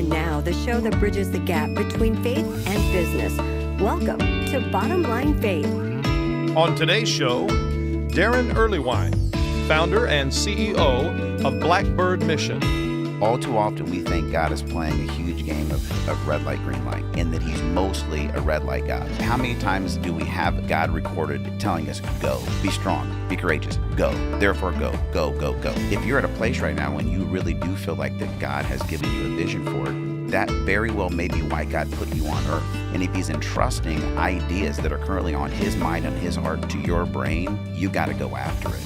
And now, the show that bridges the gap between faith and business. Welcome to Bottom Line Faith. On today's show, Daron Earlewine, founder and CEO of Blackbird Mission. All too often, we think God is playing a huge game of red light, green light, and that he's mostly a red light God. How many times do we have God recorded telling us, go, be strong, be courageous, go, therefore go, go, go, go. If you're at a place right now when you really do feel like that God has given you a vision for it, that very well may be why God put you on earth. And if he's entrusting ideas that are currently on his mind and his heart to your brain, you got to go after it.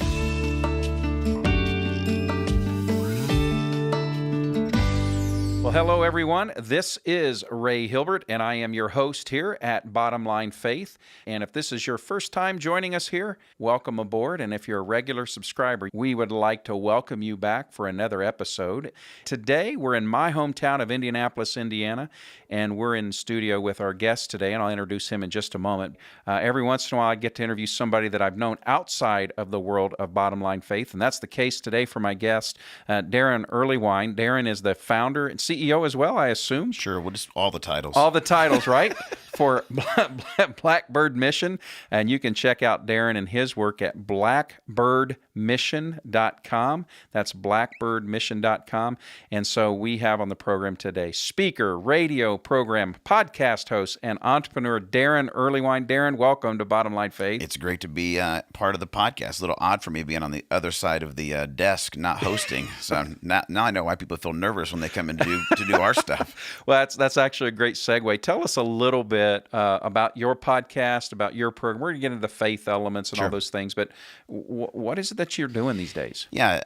Well, hello, everyone. This is Ray Hilbert, and I am your host here at Bottom Line Faith. And if this is your first time joining us here, welcome aboard. And if you're a regular subscriber, we would like to welcome you back for another episode. Today, we're in my hometown of Indianapolis, Indiana, and we're in studio with our guest today, and I'll introduce him in just a moment. Every once in a while, I get to interview somebody that I've known outside of the world of Bottom Line Faith, and that's the case today for my guest, Daron Earlewine. Daron is the founder and CEO as well, I assume. Sure, we'll just all the titles. All the titles, right? For Blackbird Mission. And you can check out Daron and his work at blackbirdmission.com. That's blackbirdmission.com. And so we have on the program today speaker, radio program, podcast host, and entrepreneur Daron Earlewine. Daron, welcome to Bottom Line Faith. It's great to be part of the podcast. A little odd for me being on the other side of the desk, not hosting. So now I know why people feel nervous when they come in to do our stuff. Well, that's actually a great segue. Tell us a little bit about your podcast, about your program. We're going to get into the faith elements and Sure. all those things, but what is it that you're doing these days? Yeah,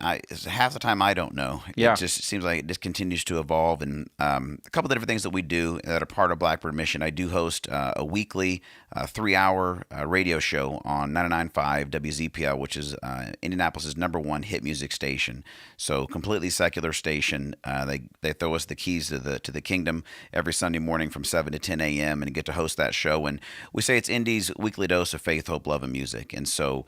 half the time I don't know. Yeah. It just seems like it just continues to evolve. And a couple of different things that we do that are part of Blackbird Mission. I do host a weekly 3-hour radio show on 99.5 WZPL, which is Indianapolis' #1 hit music station. So completely secular station. They throw us the keys to the kingdom every Sunday morning from 7 to 10 a.m. and get to host that show. And we say it's Indy's weekly dose of faith, hope, love, and music. And so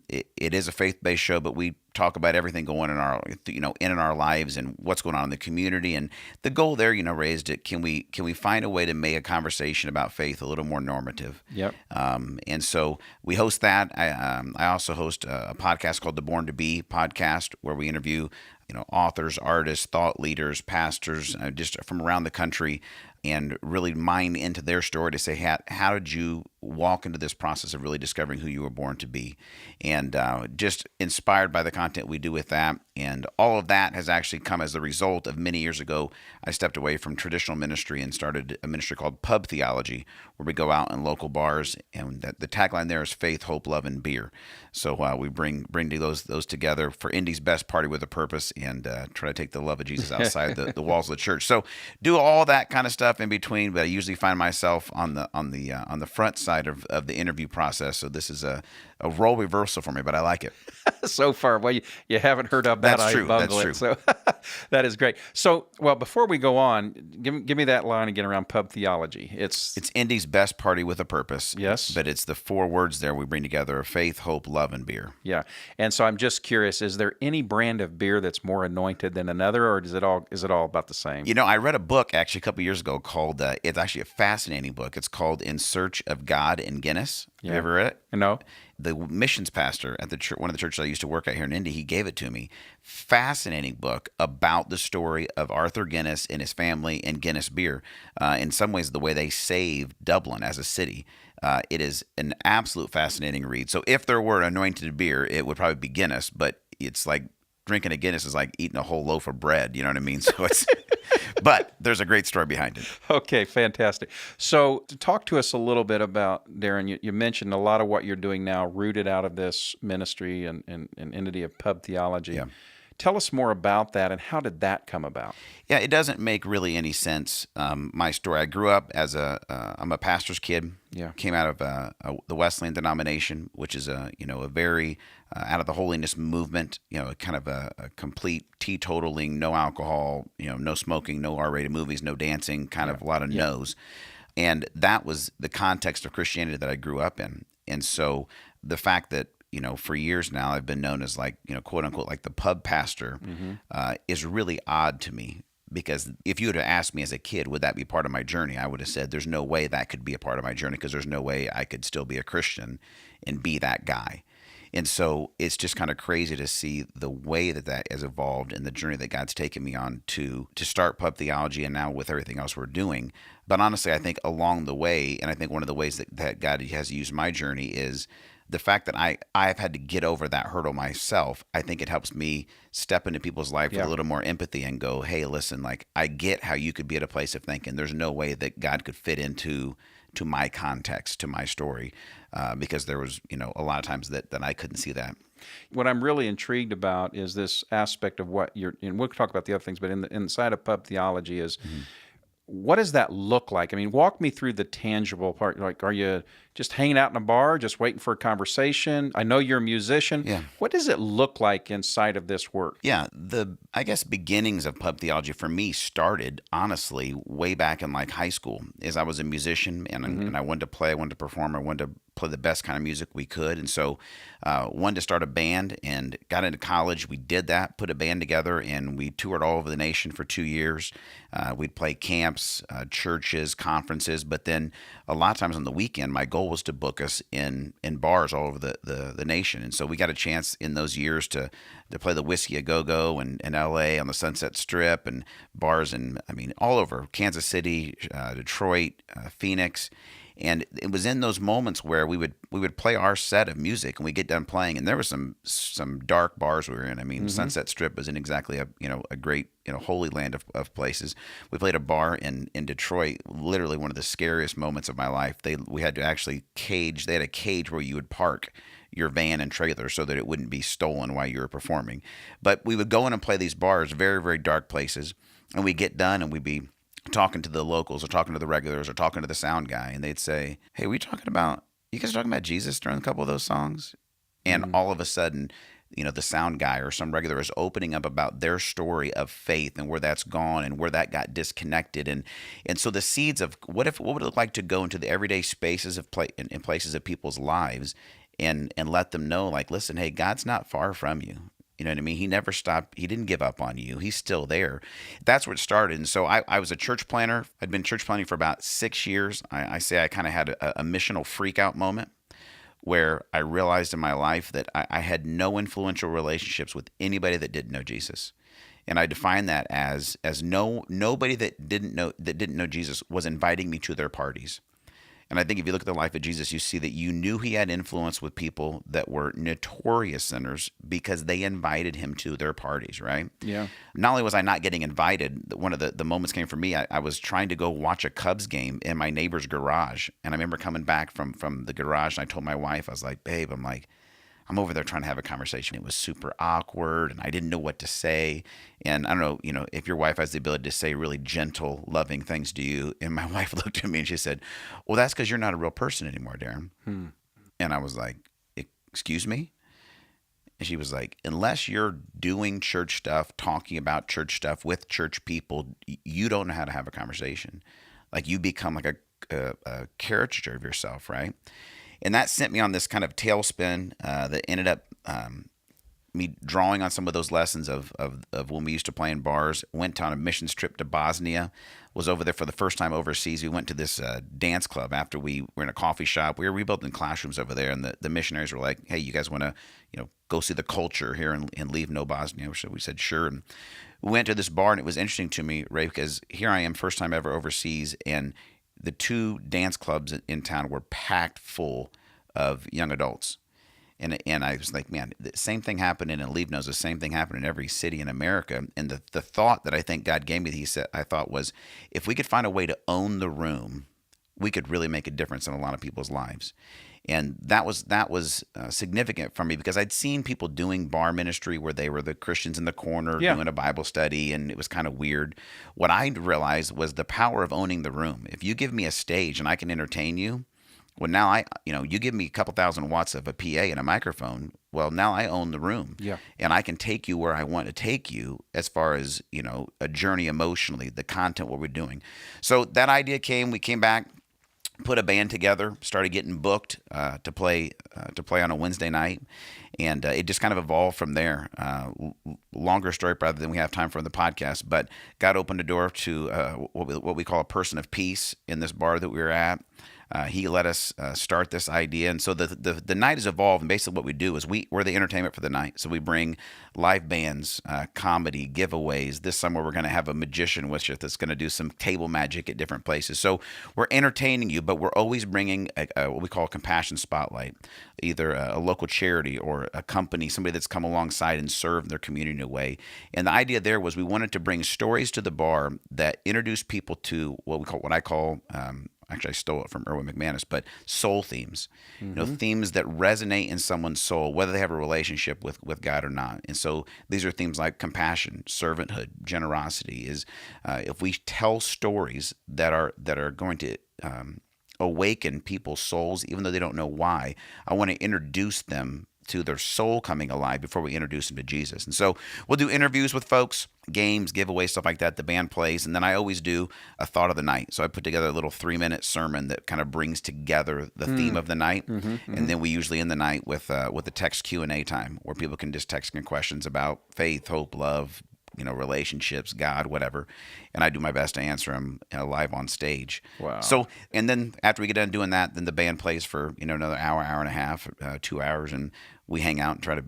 it is a faith-based show, but we talk about everything going in our lives and what's going on in the community. And the goal there, Ray, is can we find a way to make a conversation about faith a little more normative? Yep. And so we host that. I also host a podcast called the Born to Be podcast, where we interview authors, artists, thought leaders, pastors, just from around the country, and really mine into their story to say, how did you walk into this process of really discovering who you were born to be? And just inspired by the content we do with that. And all of that has actually come as a result of many years ago, I stepped away from traditional ministry and started a ministry called Theology, where we go out in local bars, and the tagline there is faith, hope, love, and beer. So we bring those together for Indy's best party with a purpose, and try to take the love of Jesus outside the walls of the church. So do all that kind of stuff in between, but I usually find myself on the front side of the interview process. So this is a role reversal for me, but I like it. So far, well, you haven't heard of that. That's true. Bungle That's it, true. so that is great. So, well, before we go on, give me that line again around Pub Theology. It's Indy's best party with a purpose. Yes. But it's the 4 words there we bring together: faith, hope, love, and beer. Yeah. And so I'm just curious, is there any brand of beer that's more anointed than another, or is it all about the same? I read a book actually a couple years ago called, it's actually a fascinating book. It's called In Search of God in Guinness. Yeah. Have you ever read it? No. The missions pastor at one of the churches I used to work at here in Indy, he gave it to me. Fascinating book about the story of Arthur Guinness and his family and Guinness beer. In some ways, the way they saved Dublin as a city. It is an absolute fascinating read. So if there were an anointed beer, it would probably be Guinness, but it's like drinking a Guinness is like eating a whole loaf of bread. You know what I mean? So it's... But there's a great story behind it. Okay, fantastic. So to talk to us a little bit about, Daron, you mentioned a lot of what you're doing now rooted out of this ministry and entity of Pub Theology. Yeah. Tell us more about that, and how did that come about? Yeah, it doesn't make really any sense. My story, I grew up as I'm a pastor's kid. Yeah. Came out of the Wesleyan denomination, which is a very out of the holiness movement, kind of a complete teetotaling, no alcohol, no smoking, no R-rated movies, no dancing, kind of a lot of no's. And that was the context of Christianity that I grew up in. And so the fact that, for years now I've been known as quote unquote, like the pub pastor, is really odd to me, because if you would have asked me as a kid, would that be part of my journey? I would have said, there's no way that could be a part of my journey, because there's no way I could still be a Christian and be that guy. And so it's just kind of crazy to see the way that has evolved and the journey that God's taken me on to start Pub Theology, and now with everything else we're doing. But honestly, I think along the way, and I think one of the ways that God has used my journey is the fact that I've had to get over that hurdle myself. I think it helps me step into people's life with a little more empathy and go, hey, listen, like, I get how you could be at a place of thinking there's no way that God could fit into my context, to my story, because there was, a lot of times that I couldn't see that. What I'm really intrigued about is this aspect of what and we'll talk about the other things, but inside of Pub Theology is, what does that look like? I mean, walk me through the tangible part. Like, are you just hanging out in a bar, just waiting for a conversation? I know you're a musician. Yeah. What does it look like inside of this work? Yeah, I guess beginnings of Pub Theology for me started, honestly, way back in like high school, as I was a musician, and I wanted to play, I wanted to perform, I wanted to play the best kind of music we could. And so wanted to start a band, and got into college. We did that, put a band together, and we toured all over the nation for 2 years. We'd play camps, churches, conferences, but then a lot of times on the weekend, my goal was to book us in bars all over the nation. And so we got a chance in those years to play the Whiskey A Go-Go in LA on the Sunset Strip, and bars all over Kansas City, Detroit, Phoenix. And it was in those moments where we would play our set of music, and we get done playing, and there were some dark bars we were in. I mean, Sunset Strip isn't exactly a great holy land of places. We played a bar in Detroit, literally one of the scariest moments of my life. We had to actually they had a cage where you would park your van and trailer so that it wouldn't be stolen while you were performing. But we would go in and play these bars, very, very dark places, and we'd get done, and we'd be talking to the locals or talking to the regulars or talking to the sound guy, and they'd say, hey, you guys talking about Jesus during a couple of those songs? And all of a sudden, the sound guy or some regular is opening up about their story of faith and where that's gone and where that got disconnected. And so the seeds of what would it look like to go into the everyday spaces of in places of people's lives and let them know, like, listen, hey, God's not far from you. You know what I mean? He never stopped. He didn't give up on you. He's still there. That's where it started. And so I was a church planner. I'd been church planning for about 6 years. I say I kind of had a missional freak out moment where I realized in my life that I had no influential relationships with anybody that didn't know Jesus. And I define that as nobody that didn't know Jesus was inviting me to their parties. And I think if you look at the life of Jesus, you see that you knew he had influence with people that were notorious sinners because they invited him to their parties, right? Yeah. Not only was I not getting invited, one of the moments came for me, I was trying to go watch a Cubs game in my neighbor's garage. And I remember coming back from the garage, and I told my wife, I was like, babe, I'm over there trying to have a conversation. It was super awkward, and I didn't know what to say. And I don't know, if your wife has the ability to say really gentle, loving things to you. And my wife looked at me and she said, well, that's because you're not a real person anymore, Daron. And I was like, excuse me? And she was like, unless you're doing church stuff, talking about church stuff with church people, you don't know how to have a conversation. Like, you become like a caricature of yourself, right? And that sent me on this kind of tailspin that ended up me drawing on some of those lessons of when we used to play in bars. Went on a missions trip to Bosnia, was over there for the first time overseas. We went to this dance club after we were in a coffee shop. We were rebuilding classrooms over there, and the missionaries were like, hey, you guys want to go see the culture here and leave no Bosnia? So we said, sure. And we went to this bar, and it was interesting to me, Ray, because here I am, first time ever overseas, and the 2 dance clubs in town were packed full of young adults. And I was like, man, the same thing happened in Lebanon. The same thing happened in every city in America. And the thought that I think God gave me, I thought was, if we could find a way to own the room, we could really make a difference in a lot of people's lives. And that was significant for me because I'd seen people doing bar ministry where they were the Christians in the corner doing a Bible study, and it was kind of weird. What I realized was the power of owning the room. If you give me a stage and I can entertain you, well, now you give me a couple thousand watts of a PA and a microphone. Well, now I own the room, and I can take you where I want to take you as far as a journey emotionally, the content, what we're doing. So that idea came. We came back, put a band together, started getting booked to play on a Wednesday night, And it just kind of evolved from there. Longer story rather than we have time for the podcast, but God opened a door to what we call a person of peace in this bar that we were at. He let us start this idea, and so the night has evolved. And basically, what we do is we're the entertainment for the night. So we bring live bands, comedy, giveaways. This summer, we're going to have a magician with us that's going to do some table magic at different places. So we're entertaining you, but we're always bringing what we call a compassion spotlight, either a local charity or a company, somebody that's come alongside and served their community in a way. And the idea there was we wanted to bring stories to the bar that introduce people to what I call. Actually, I stole it from Erwin McManus, but soul themes, themes that resonate in someone's soul, whether they have a relationship with God or not. And so these are themes like compassion, servanthood, generosity. If we tell stories that are going to awaken people's souls, even though they don't know why, I want to introduce them to their soul coming alive before we introduce them to Jesus. And so we'll do interviews with folks, games, giveaways, stuff like that. The band plays, and then I always do a thought of the night. So I put together a little 3-minute sermon that kind of brings together the theme of the night, and then we usually end the night with a text Q&A time where people can just text me questions about faith, hope, love, relationships, God, whatever. And I do my best to answer them live on stage. Wow. So, and then after we get done doing that, then the band plays for, another hour and a half, 2 hours, and we hang out and try to,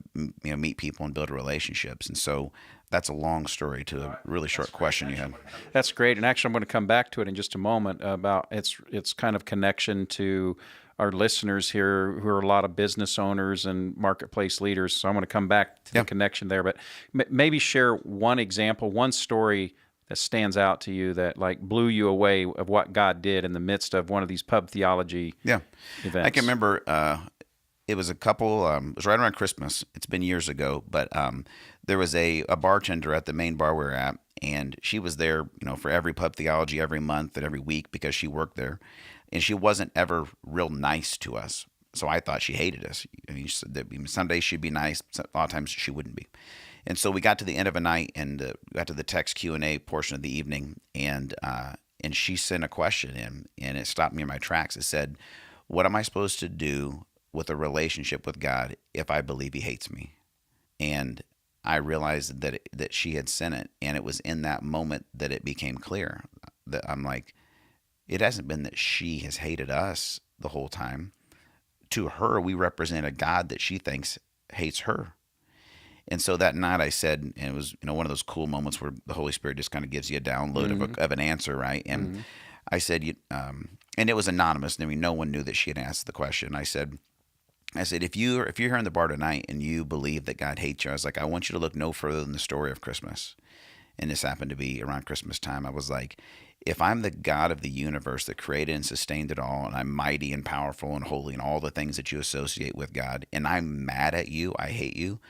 meet people and build relationships. And so that's a long story to a really short question you had. That's great. And actually, I'm going to come back to it in just a moment about its kind of connection to our listeners here who are a lot of business owners and marketplace leaders. So I'm going to come back to the connection there, but maybe share one example, one story that stands out to you that like blew you away of what God did in the midst of one of these pub theology events. I can remember it was it was right around Christmas. It's been years ago, but there was a bartender at the main bar we were at, and she was there, for every pub theology every month and every week because she worked there. And she wasn't ever real nice to us. So I thought she hated us. Some days she'd be nice. A lot of times she wouldn't be. And so we got to the end of a night and got to the text Q&A portion of the evening. And she sent a question in, and it stopped me in my tracks. It said, what am I supposed to do with a relationship with God if I believe he hates me? And I realized that she had sent it. And it was in that moment that it became clear that I'm like, it hasn't been that she has hated us the whole time. To her, we represent a God that she thinks hates her. And so that night I said, and it was one of those cool moments where the Holy Spirit just kind of gives you a download of an answer, right? And I said, and it was anonymous. No one knew that she had asked the question. I said, if you're here in the bar tonight and you believe that God hates you, I was like, I want you to look no further than the story of Christmas. And this happened to be around Christmas time. I was like, if I'm the God of the universe that created and sustained it all, and I'm mighty and powerful and holy and all the things that you associate with God, and I'm mad at you, I hate you,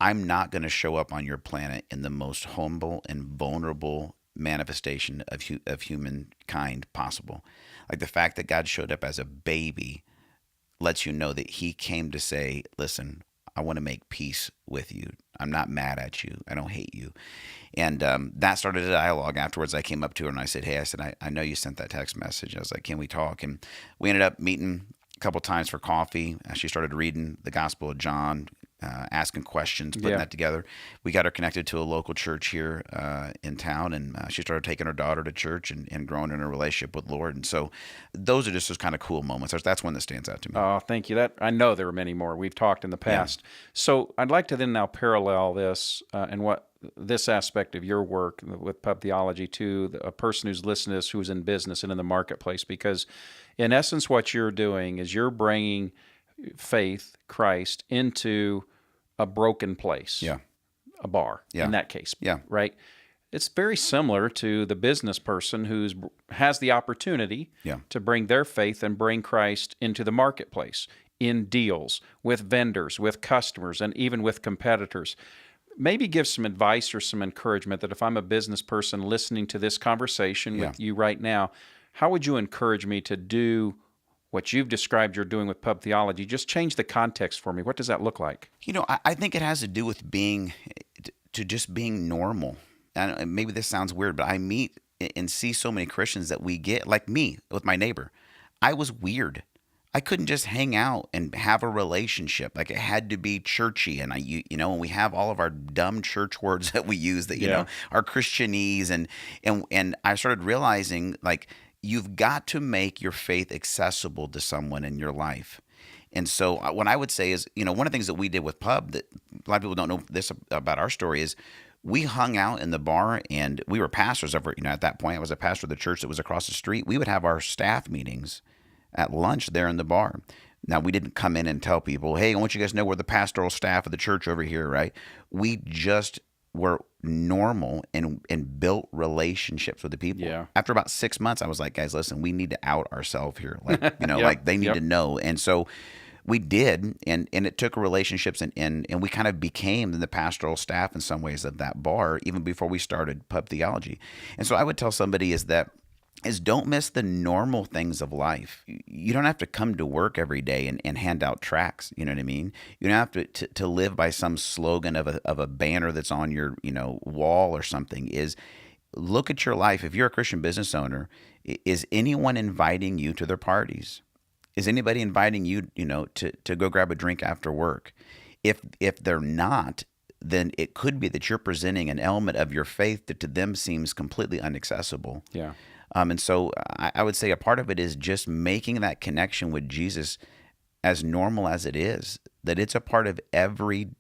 I'm not going to show up on your planet in the most humble and vulnerable manifestation of humankind possible. Like the fact that God showed up as a baby lets you know that he came to say, listen, I want to make peace with you. I'm not mad at you. I don't hate you. And that started a dialogue. Afterwards, I came up to her and I said, I know you sent that text message. I was like, can we talk? And we ended up meeting a couple times for coffee. She started reading the Gospel of John, asking questions, putting that together. We got her connected to a local church here in town, and she started taking her daughter to church and growing in her relationship with the Lord. And so those are just those kind of cool moments. That's one that stands out to me. Oh, thank you. I know there were many more. We've talked in the past. Yeah. So I'd like to then now parallel this and what this aspect of your work with pub theology to a person who's listening to this who's in business and in the marketplace, because in essence what you're doing is you're bringing faith, Christ, into a broken place, a bar, in that case, right? It's very similar to the business person who has the opportunity to bring their faith and bring Christ into the marketplace, in deals, with vendors, with customers, and even with competitors. Maybe give some advice or some encouragement that if I'm a business person listening to this conversation with you right now, how would you encourage me to do what you've described you're doing with pub theology? Just change the context for me. What does that look like? I think it has to do with just being normal. And maybe this sounds weird, but I meet and see so many Christians that we get, like me with my neighbor. I was weird. I couldn't just hang out and have a relationship. Like, it had to be churchy. And and we have all of our dumb church words that we use that, are Christianese. And I started realizing, like, you've got to make your faith accessible to someone in your life. And so what I would say is, one of the things that we did with Pub that a lot of people don't know this about our story is we hung out in the bar, and we were pastors over, at that point. I was a pastor of the church that was across the street. We would have our staff meetings at lunch there in the bar. Now, we didn't come in and tell people, hey, I want you guys to know we're the pastoral staff of the church over here, right? We just were normal and built relationships with the people. Yeah. After about 6 months, I was like, guys, listen, we need to out ourselves here. Like, Yep. like they need Yep. to know. And so we did, and it took relationships, and we kind of became the pastoral staff in some ways of that bar, even before we started Pub Theology. And so I would tell somebody is don't miss the normal things of life. You don't have to come to work every day and hand out tracts. You know what I mean? You don't have to live by some slogan of a banner that's on your wall or something. Is look at your life. If you're a Christian business owner, is anyone inviting you to their parties? Is anybody inviting you, to go grab a drink after work? If they're not, then it could be that you're presenting an element of your faith that to them seems completely inaccessible. Yeah. And so I would say a part of it is just making that connection with Jesus as normal as it is, that it's a part of everything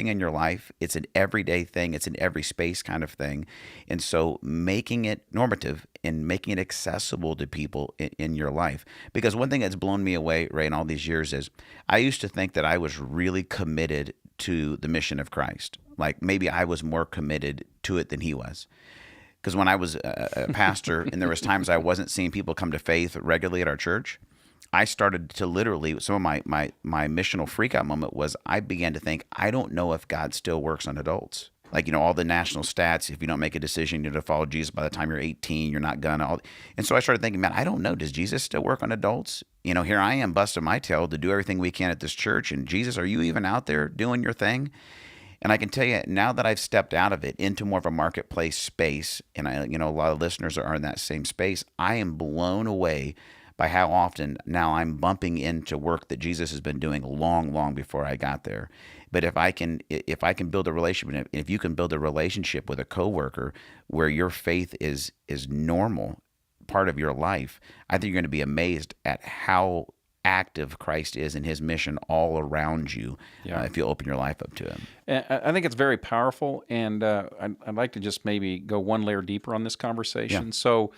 in your life. It's an everyday thing. It's an every space kind of thing. And so making it normative and making it accessible to people in your life. Because one thing that's blown me away, Ray, in all these years is I used to think that I was really committed to the mission of Christ. Like maybe I was more committed to it than he was. Because when I was a pastor and there was times I wasn't seeing people come to faith regularly at our church, I started to literally, some of my missional freakout moment was I began to think, I don't know if God still works on adults. Like, all the national stats, if you don't make a decision to follow Jesus by the time you're 18, you're not gonna. And so I started thinking, man, I don't know. Does Jesus still work on adults? Here I am busting my tail to do everything we can at this church. And Jesus, are you even out there doing your thing? And I can tell you now that I've stepped out of it into more of a marketplace space, and a lot of listeners are in that same space, I am blown away by how often now I'm bumping into work that Jesus has been doing long before I got there. But if I can build a relationship, if you can build a relationship with a coworker where your faith is normal, part of your life, I think you're going to be amazed at how active Christ is in his mission all around you. If you open your life up to him. I think it's very powerful, and I'd like to just maybe go one layer deeper on this conversation. Yeah. So,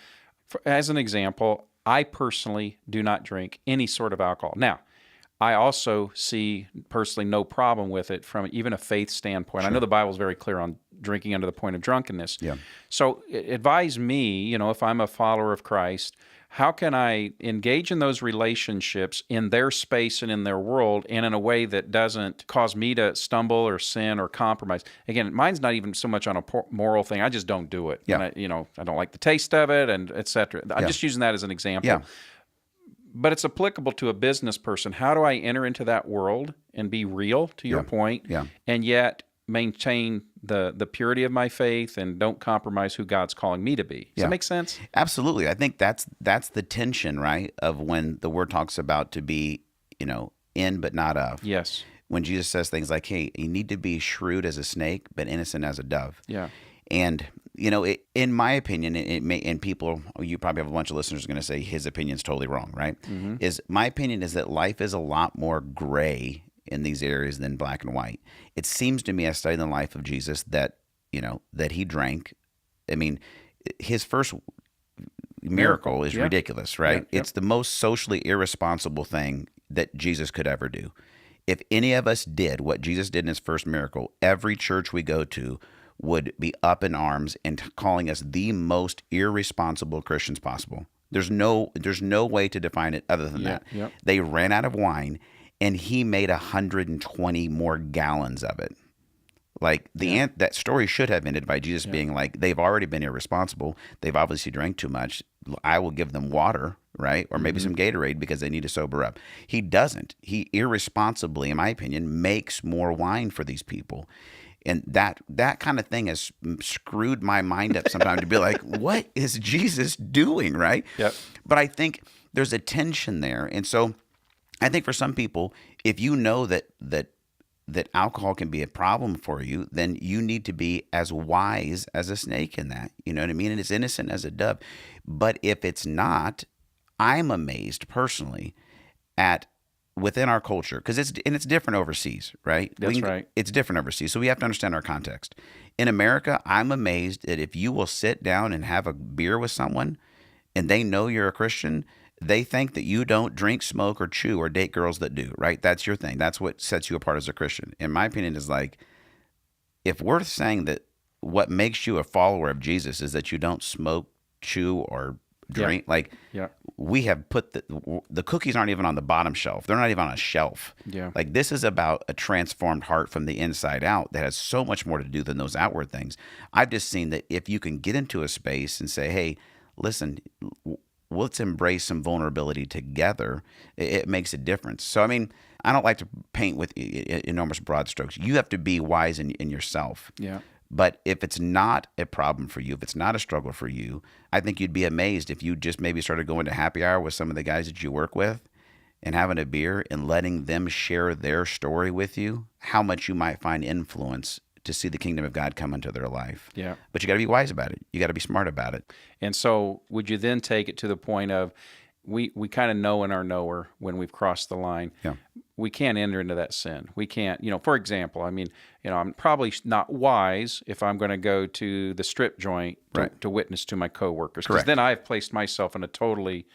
as an example, I personally do not drink any sort of alcohol. Now, I also see personally no problem with it from even a faith standpoint. Sure. I know the Bible is very clear on drinking under the point of drunkenness. Yeah. So advise me, if I'm a follower of Christ, how can I engage in those relationships in their space and in their world and in a way that doesn't cause me to stumble or sin or compromise? Again, mine's not even so much on a moral thing. I just don't do it. Yeah. And I don't like the taste of it, and et cetera. I'm just using that as an example. Yeah. But it's applicable to a business person. How do I enter into that world and be real, to your point, and yet maintain the purity of my faith and don't compromise who God's calling me to be? Does that make sense? Absolutely. I think that's the tension, right, of when the word talks about to be, in but not of. Yes. When Jesus says things like, hey, you need to be shrewd as a snake, but innocent as a dove. Yeah. And, in my opinion, and people, you probably have a bunch of listeners who are going to say his opinion's totally wrong, right? Mm-hmm. My opinion is that life is a lot more gray in these areas than black and white. It seems to me, as studying the life of Jesus, that, that he drank. I mean, his first miracle is ridiculous, right? It's the most socially irresponsible thing that Jesus could ever do. If any of us did what Jesus did in his first miracle, every church we go to would be up in arms and calling us the most irresponsible Christians possible. There's no way to define it other than that. Yep. They ran out of wine, and he made 120 more gallons of it. Like that story should have ended by Jesus being like, they've already been irresponsible. They've obviously drank too much. I will give them water, right? Or maybe some Gatorade because they need to sober up. He doesn't. He irresponsibly, in my opinion, makes more wine for these people. And that kind of thing has screwed my mind up sometimes to be like, what is Jesus doing, right? Yep. But I think there's a tension there. And so I think for some people, if you know that alcohol can be a problem for you, then you need to be as wise as a snake in that. You know what I mean? And as innocent as a dove. But if it's not, I'm amazed personally at within our culture, because it's different overseas, right? That's right. It's different overseas, so we have to understand our context. In America, I'm amazed that if you will sit down and have a beer with someone, and they know you're a Christian, they think that you don't drink, smoke, or chew, or date girls that do, right? That's your thing. That's what sets you apart as a Christian. In my opinion, is like, if we're saying that what makes you a follower of Jesus is that you don't smoke, chew, or drink, we have put the cookies aren't even on the bottom shelf. They're not even on a shelf. Yeah. Like, this is about a transformed heart from the inside out that has so much more to do than those outward things. I've just seen that if you can get into a space and say, hey, listen, let's embrace some vulnerability together, it makes a difference. So, I mean, I don't like to paint with enormous broad strokes. You have to be wise in yourself. Yeah. But if it's not a problem for you, if it's not a struggle for you, I think you'd be amazed if you just maybe started going to happy hour with some of the guys that you work with and having a beer and letting them share their story with you, how much you might find influence to see the kingdom of God come into their life. Yeah. But you got to be wise about it. You got to be smart about it. And so would you then take it to the point of we kind of know in our knower when we've crossed the line. Yeah. We can't enter into that sin. We can't, for example, I mean, I'm probably not wise if I'm going to go to the strip joint to witness to my coworkers, because then I've placed myself in a totally,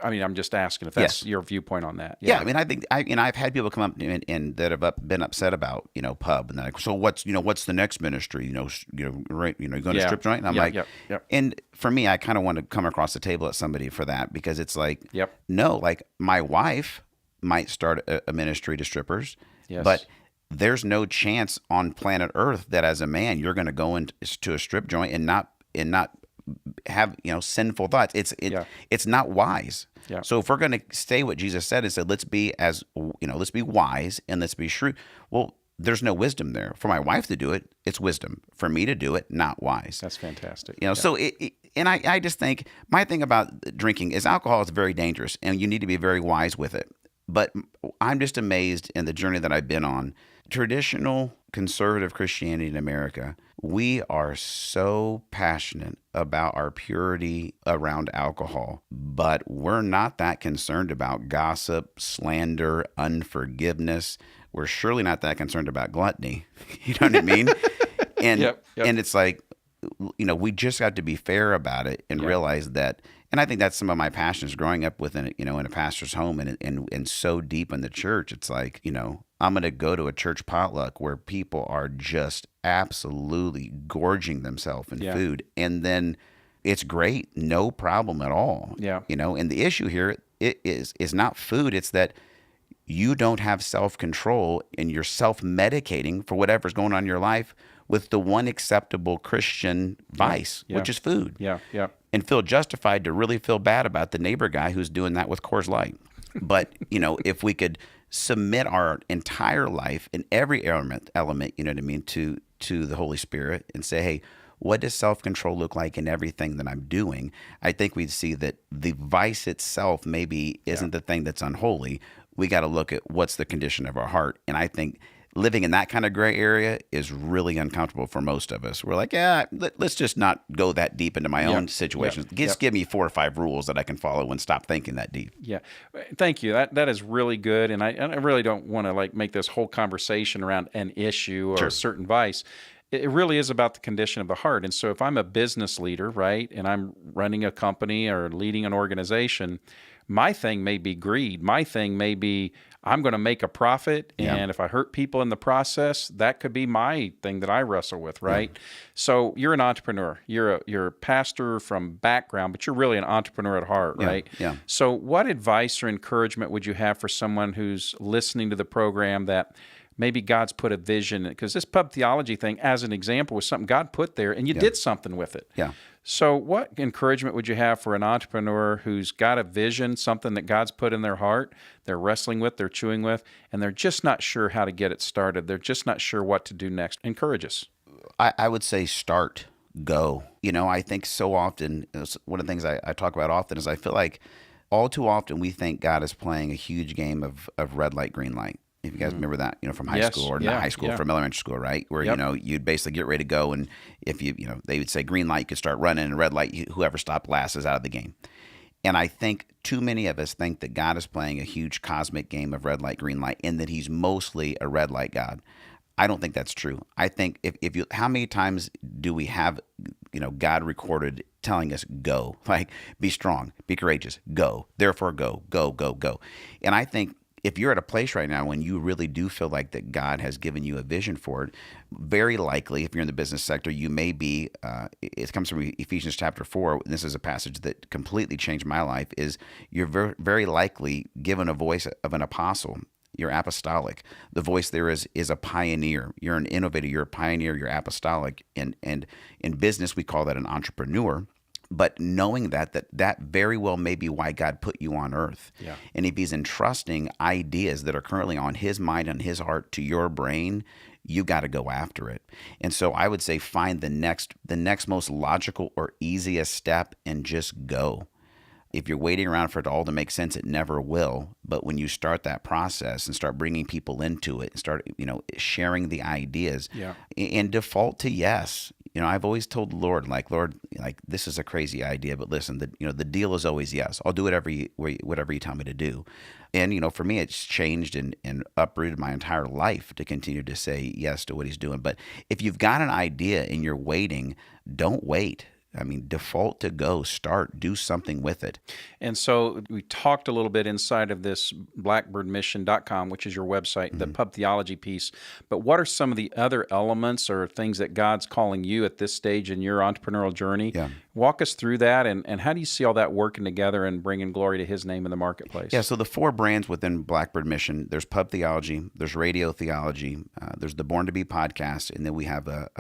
I'm just asking if that's your viewpoint on that. Yeah, I mean, I think I've had people come up and that have been upset about pub, and they're like, so what's the next ministry? You're going to strip joint, and I'm and for me, I kind of want to come across the table at somebody for that, because it's like, no, like my wife might start a ministry to strippers, but there's no chance on planet Earth that as a man you're going to go into a strip joint and not have sinful thoughts. It's not wise. Yeah. So if we're going to stay what Jesus said and said, let's be wise and let's be shrewd. Well, there's no wisdom there. For my wife to do it, it's wisdom. For me to do it, not wise. That's fantastic. So I just think my thing about drinking is alcohol is very dangerous, and you need to be very wise with it. But I'm just amazed in the journey that I've been on. Traditional conservative Christianity in America, we are so passionate about our purity around alcohol, but we're not that concerned about gossip, slander, unforgiveness. We're surely not that concerned about gluttony. You know what I mean? And and it's like, we just got to be fair about it and realize that. And I think that's some of my passions growing up within, in a pastor's home and so deep in the church. It's like, I'm going to go to a church potluck where people are just absolutely gorging themselves in food. And then it's great. No problem at all. Yeah. And the issue here is not food. It's that you don't have self-control and you're self-medicating for whatever's going on in your life with the one acceptable Christian vice, which is food. Yeah, yeah. And feel justified to really feel bad about the neighbor guy who's doing that with Coors Light. But, if we could submit our entire life in every element, to the Holy Spirit and say, hey, what does self-control look like in everything that I'm doing? I think we'd see that the vice itself maybe isn't the thing that's unholy. We got to look at what's the condition of our heart. And I think living in that kind of gray area is really uncomfortable for most of us. We're like, let's just not go that deep into my own situations. Just give me 4 or 5 rules that I can follow and stop thinking that deep. Yeah. Thank you. That is really good. And I really don't want to make this whole conversation around an issue or a certain vice. It really is about the condition of the heart. And so if I'm a business leader, right, and I'm running a company or leading an organization, my thing may be greed. My thing may be I'm going to make a profit, and if I hurt people in the process, that could be my thing that I wrestle with, right? So you're an entrepreneur. You're a pastor from background, but you're really an entrepreneur at heart, right? Yeah. So what advice or encouragement would you have for someone who's listening to the program that maybe God's put a vision, because this pub theology thing, as an example, was something God put there, and you did something with it. Yeah. So what encouragement would you have for an entrepreneur who's got a vision, something that God's put in their heart, they're wrestling with, they're chewing with, and they're just not sure how to get it started? They're just not sure what to do next. Encourage us. I would say start, go. I think so often, one of the things I talk about often is I feel like all too often we think God is playing a huge game of red light, green light. If you guys remember that, from high Yes. school or Yeah. not high school, from elementary school, right? Where, Yep. you'd basically get ready to go. And if they would say green light, you could start running, and red light, whoever stopped last is out of the game. And I think too many of us think that God is playing a huge cosmic game of red light, green light, and that he's mostly a red light God. I don't think that's true. I think how many times do we have, God recorded telling us go, like be strong, be courageous, go, therefore go, go, go, go. And I think if you're at a place right now when you really do feel like that God has given you a vision for it, very likely, if you're in the business sector, you may be, it comes from Ephesians chapter 4, and this is a passage that completely changed my life, is you're very, very likely given a voice of an apostle. You're apostolic. The voice there is a pioneer. You're an innovator. You're a pioneer. You're apostolic. And in business, we call that an entrepreneur. But knowing that very well may be why God put you on earth. Yeah. And if he's entrusting ideas that are currently on his mind and his heart to your brain, you got to go after it. And so I would say find the next most logical or easiest step and just go. If you're waiting around for it all to make sense, it never will. But when you start that process and start bringing people into it and start, sharing the ideas, and default to yes. I've always told the Lord, Lord, this is a crazy idea, but listen, the deal is always yes. I'll do whatever you tell me to do. And, for me, it's changed and uprooted my entire life to continue to say yes to what he's doing. But if you've got an idea and you're waiting, don't wait. Default to go, start, do something with it. And so we talked a little bit inside of this blackbirdmission.com, which is your website, the pub theology piece. But what are some of the other elements or things that God's calling you at this stage in your entrepreneurial journey? Yeah. Walk us through that, and how do you see all that working together and bringing glory to his name in the marketplace? Yeah, so the 4 brands within Blackbird Mission, there's Pub Theology, there's Radio Theology, there's the Born to Be podcast, and then we have a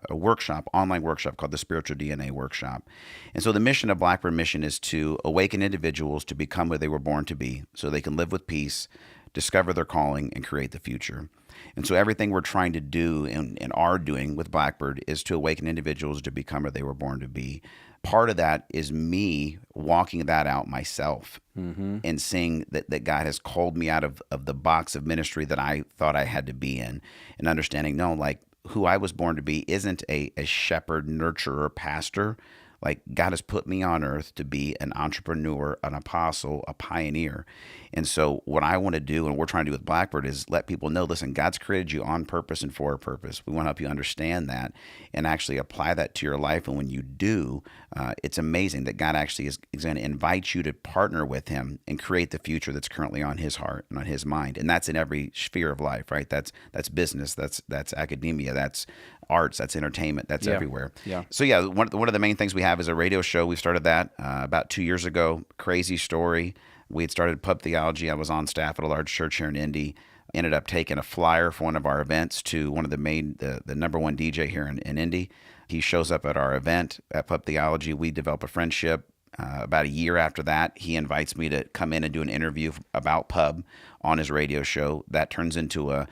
workshop, online workshop called the Spiritual DNA Workshop. And so the mission of Blackbird Mission is to awaken individuals to become what they were born to be so they can live with peace, discover their calling, and create the future. And so everything we're trying to do and are doing with Blackbird is to awaken individuals to become what they were born to be. Part of that is me walking that out myself and seeing that God has called me out of the box of ministry that I thought I had to be in, and understanding, who I was born to be isn't a shepherd, nurturer, pastor. God has put me on earth to be an entrepreneur, an apostle, a pioneer. And so what I want to do, and we're trying to do with Blackbird, is let people know, listen, God's created you on purpose and for a purpose. We want to help you understand that and actually apply that to your life. And when you do, it's amazing that God actually is going to invite you to partner with him and create the future that's currently on his heart and on his mind. And that's in every sphere of life, right? That's business, that's academia, that's arts, that's entertainment, that's everywhere. Yeah. So one of the main things we have is a radio show. We started that about 2 years ago. Crazy story. We had started Pub Theology. I was on staff at a large church here in Indy. Ended up taking a flyer for one of our events to one of the number one DJ here in Indy. He shows up at our event at Pub Theology. We develop a friendship. About a year after that, he invites me to come in and do an interview about pub on his radio show. That turns into a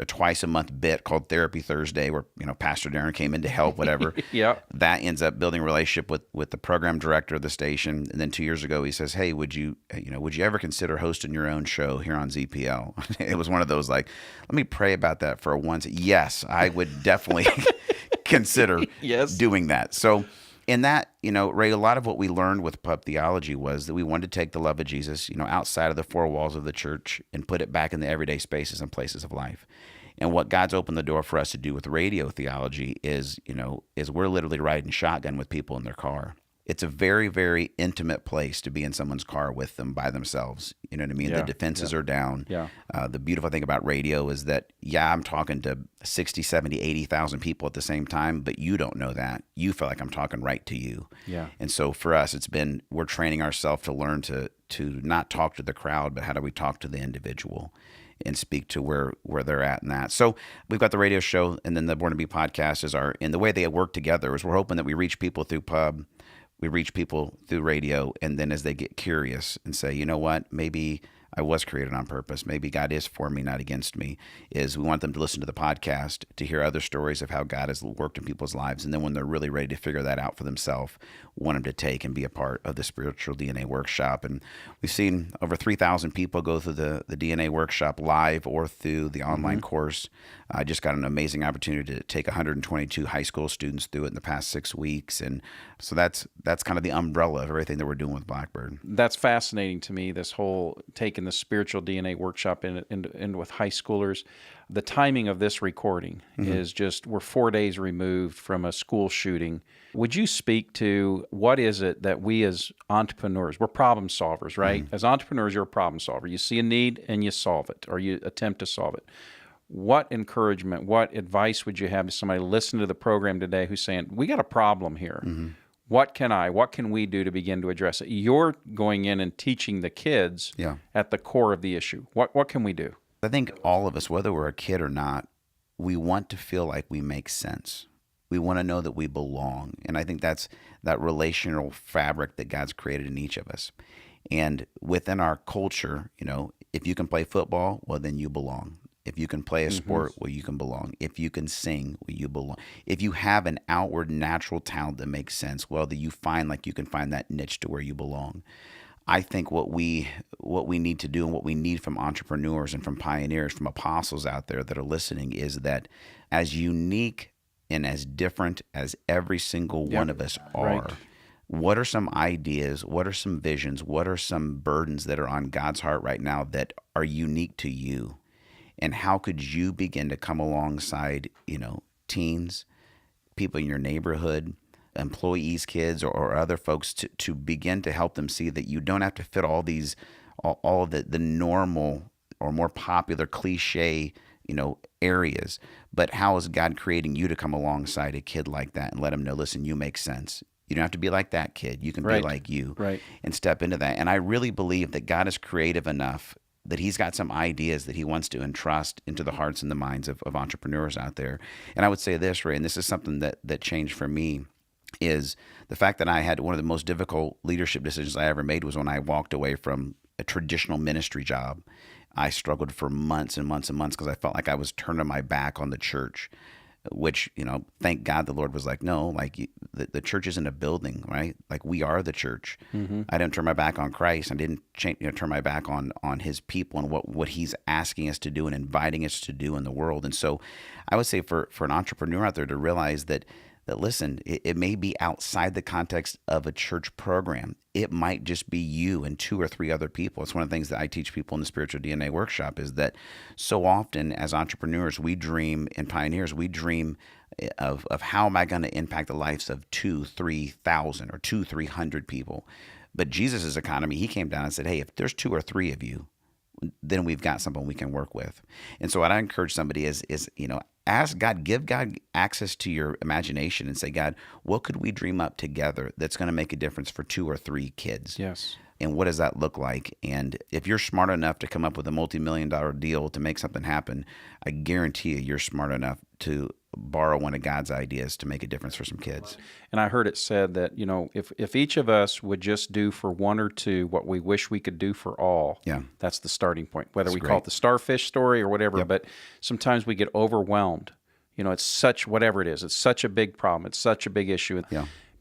twice-a-month bit called Therapy Thursday, where Pastor Daron came in to help, whatever. Yeah. That ends up building a relationship with the program director of the station. And then 2 years ago, he says, "Hey, would you ever consider hosting your own show here on ZPL?" It was one of those let me pray about that for once. Yes, I would definitely consider doing that. So in that, Ray, a lot of what we learned with Pub Theology was that we wanted to take the love of Jesus, outside of the 4 walls of the church and put it back in the everyday spaces and places of life. And what God's opened the door for us to do with Radio Theology is we're literally riding shotgun with people in their car. It's a very, very intimate place to be in someone's car with them by themselves. You know what I mean? Yeah. The defenses are down. Yeah. The beautiful thing about radio is that, I'm talking to 60, 70, 80,000 people at the same time, but you don't know that. You feel like I'm talking right to you. Yeah. And so for us, we're training ourselves to learn to not talk to the crowd, but how do we talk to the individual and speak to where they're at in that. So we've got the radio show, and then the Born to Be podcast and the way they work together is we're hoping that we reach people through pub, we reach people through radio, and then as they get curious and say, you know what, maybe I was created on purpose. Maybe God is for me, not against me. Is we want them to listen to the podcast, to hear other stories of how God has worked in people's lives. And then when they're really ready to figure that out for themselves, want them to take and be a part of the Spiritual DNA Workshop. And we've seen over 3,000 people go through the DNA Workshop live or through the online course. I just got an amazing opportunity to take 122 high school students through it in the past 6 weeks. And so that's kind of the umbrella of everything that we're doing with Blackbird. That's fascinating to me, this whole taking the Spiritual DNA Workshop in with high schoolers. The timing of this recording is just, we're 4 days removed from a school shooting. Would you speak to what is it that we as entrepreneurs, we're problem solvers, right? As entrepreneurs, you're a problem solver. You see a need and you solve it, or you attempt to solve it. What encouragement, what advice would you have to somebody listening to the program today who's saying, we got a problem here. What can we do to begin to address it? You're going in and teaching the kids at the core of the issue. What can we do? I think all of us, whether we're a kid or not, we want to feel like we make sense. We want to know that we belong. And I think that's that relational fabric that God's created in each of us. And within our culture, if you can play football, well, then you belong. If you can play a sport, well, you can belong. If you can sing, well, you belong. If you have an outward natural talent that makes sense, well, then you find like you can find that niche to where you belong. I think what we need to do and what we need from entrepreneurs and from pioneers, from apostles out there that are listening, is that as unique and as different as every single one of us are, what are some ideas, what are some visions, what are some burdens that are on God's heart right now that are unique to you? And how could you begin to come alongside, teens, people in your neighborhood, employees, kids, or other folks to begin to help them see that you don't have to fit all of the normal or more popular cliche, areas, but how is God creating you to come alongside a kid like that and let him know, listen, you make sense. You don't have to be like that kid. You can be like you and step into that. And I really believe that God is creative enough that he's got some ideas that he wants to entrust into the hearts and the minds of entrepreneurs out there. And I would say this, Ray, and this is something that changed for me, is the fact that I had one of the most difficult leadership decisions I ever made was when I walked away from a traditional ministry job. I struggled for months and months and months because I felt like I was turning my back on the church, which, thank God the Lord was like, no, like the church isn't a building, right? Like we are the church. I didn't turn my back on Christ. I didn't turn my back on his people and what he's asking us to do and inviting us to do in the world. And so I would say for an entrepreneur out there to realize that listen, it may be outside the context of a church program. It might just be you and 2 or 3 other people. It's one of the things that I teach people in the Spiritual DNA Workshop, is that so often as entrepreneurs, we dream, and pioneers, we dream of how am I going to impact the lives of 2,000-3,000 or 200-300 people. But Jesus' economy, he came down and said, hey, if there's 2 or 3 of you, then we've got something we can work with. And so what I encourage somebody is ask God, give God access to your imagination and say, God, what could we dream up together that's going to make a difference for 2 or 3 kids? Yes. And what does that look like? And if you're smart enough to come up with a multi-million-dollar deal to make something happen, I guarantee you're smart enough to borrow one of God's ideas to make a difference for some kids. And I heard it said that, if each of us would just do for 1 or 2 what we wish we could do for all, that's the starting point, whether we call it the starfish story or whatever. But sometimes we get overwhelmed. It's such, whatever it is, it's such a big problem. It's such a big issue.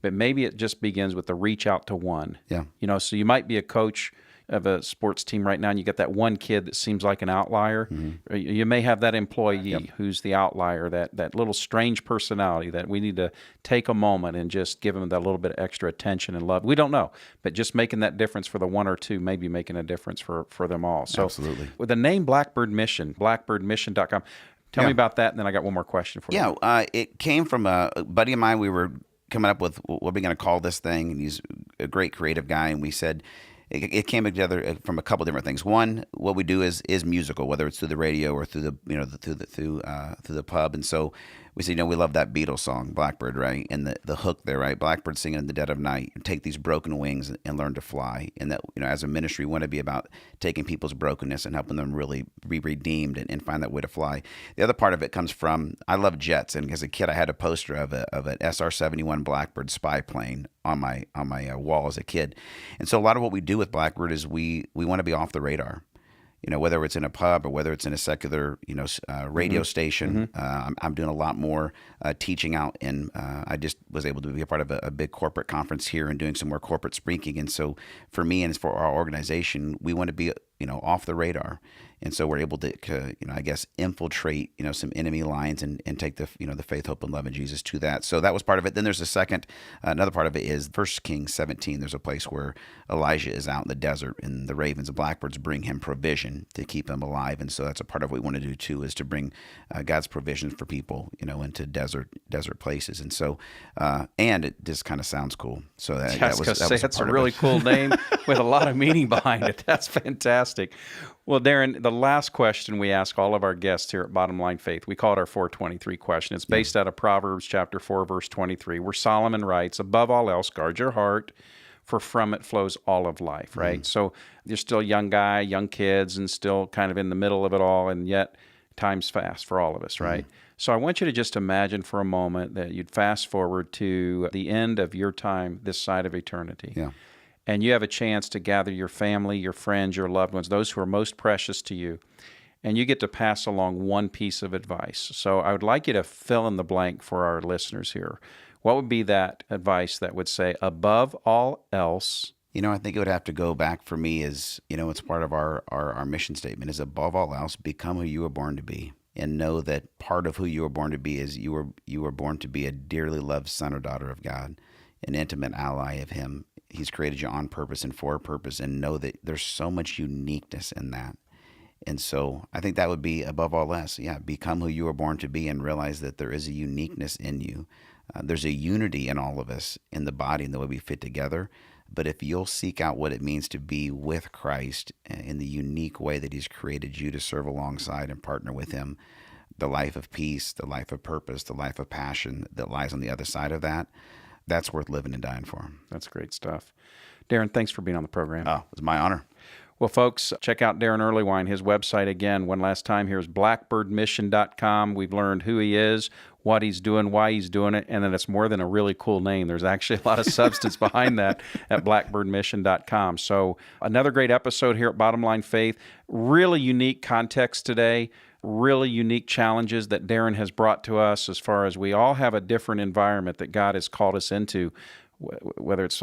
But maybe it just begins with the reach out to one. So you might be a coach of a sports team right now, and you get that one kid that seems like an outlier. You may have that employee who's the outlier, that little strange personality that we need to take a moment and just give them that little bit of extra attention and love. We don't know, but just making that difference for the 1 or 2 may be making a difference for them all. So absolutely. With the name Blackbird Mission, blackbirdmission.com, tell me about that, and then I got one more question for you. It came from a buddy of mine. We were coming up with what we're going to call this thing, and he's a great creative guy, and we said, it came together from a couple different things. One, what we do is musical, whether it's through the radio or through the pub. And so we said, we love that Beatles song, Blackbird, right? And the hook there, right? Blackbird singing in the dead of night. Take these broken wings and learn to fly. And that, as a ministry, we want to be about taking people's brokenness and helping them really be redeemed and find that way to fly. The other part of it comes from, I love jets, and as a kid, I had a poster of an SR-71 Blackbird spy plane on my wall as a kid. And so a lot of what we do with Blackbird is we want to be off the radar. whether it's in a pub or whether it's in a secular, radio station. I'm doing a lot more teaching out, and I just was able to be a part of a big corporate conference here and doing some more corporate speaking. And so for me and for our organization, we want to be, off the radar. And so we're able to, I guess, infiltrate, some enemy lines and take the, the faith, hope, and love in Jesus to that. So that was part of it. Then there's another part of it is 1 Kings 17. There's a place where Elijah is out in the desert, and the ravens and blackbirds bring him provision to keep him alive. And so that's a part of what we want to do too, is to bring God's provision for people, into desert places. And so, and it just kind of sounds cool. So that's a really cool name with a lot of meaning behind it. That's fantastic. Well, Daron, the last question we ask all of our guests here at Bottom Line Faith, we call it our 423 question. It's based out of Proverbs chapter 4, verse 23, where Solomon writes, above all else, guard your heart, for from it flows all of life, right? So you're still a young guy, young kids, and still kind of in the middle of it all, and yet time's fast for all of us, right? So I want you to just imagine for a moment that you'd fast forward to the end of your time this side of eternity. Yeah. And you have a chance to gather your family, your friends, your loved ones, those who are most precious to you, and you get to pass along one piece of advice. So I would like you to fill in the blank for our listeners here. What would be that advice that would say, above all else? I think it would have to go back for me is, it's part of our mission statement is above all else, become who you were born to be. And know that part of who you were born to be is you were born to be a dearly loved son or daughter of God, an intimate ally of Him. He's created you on purpose and for a purpose, and know that there's so much uniqueness in that. And so I think that would be above all else. Yeah, become who you were born to be and realize that there is a uniqueness in you. There's a unity in all of us in the body and the way we fit together. But if you'll seek out what it means to be with Christ in the unique way that He's created you to serve alongside and partner with Him, the life of peace, the life of purpose, the life of passion that lies on the other side of that, that's worth living and dying for. That's great stuff. Daron, thanks for being on the program. Oh, it was my honor. Well, folks, check out Daron Earlewine. His website, again, one last time here is blackbirdmission.com. We've learned who he is, what he's doing, why he's doing it, and then it's more than a really cool name. There's actually a lot of substance behind that at blackbirdmission.com. So another great episode here at Bottom Line Faith. Really unique context today. Really unique challenges that Daron has brought to us as far as we all have a different environment that God has called us into, whether it's,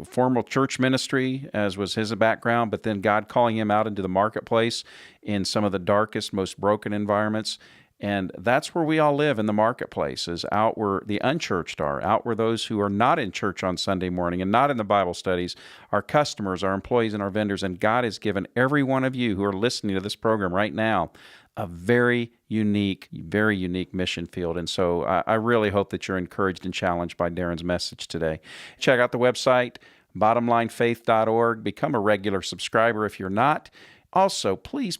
formal church ministry, as was his background, but then God calling him out into the marketplace in some of the darkest, most broken environments. And that's where we all live, in the marketplace, is out where the unchurched are, out where those who are not in church on Sunday morning and not in the Bible studies, our customers, our employees, and our vendors. And God has given every one of you who are listening to this program right now a very unique mission field. And so I really hope that you're encouraged and challenged by Daron's message today. Check out the website, bottomlinefaith.org. Become a regular subscriber if you're not. Also, please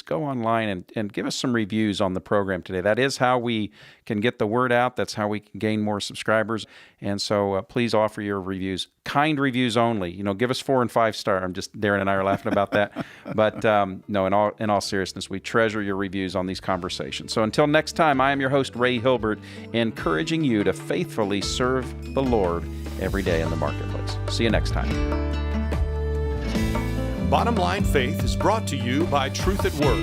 go online and give us some reviews on the program today. That is how we can get the word out. That's how we can gain more subscribers. And so please offer your reviews. Kind reviews only. Give us 4 and 5 star. Daron and I are laughing about that. But no, in all seriousness, we treasure your reviews on these conversations. So until next time, I am your host, Ray Hilbert, encouraging you to faithfully serve the Lord every day in the marketplace. See you next time. Bottom Line Faith is brought to you by Truth at Work.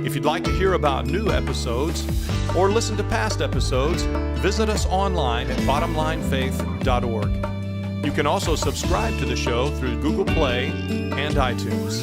If you'd like to hear about new episodes or listen to past episodes, visit us online at bottomlinefaith.org. You can also subscribe to the show through Google Play and iTunes.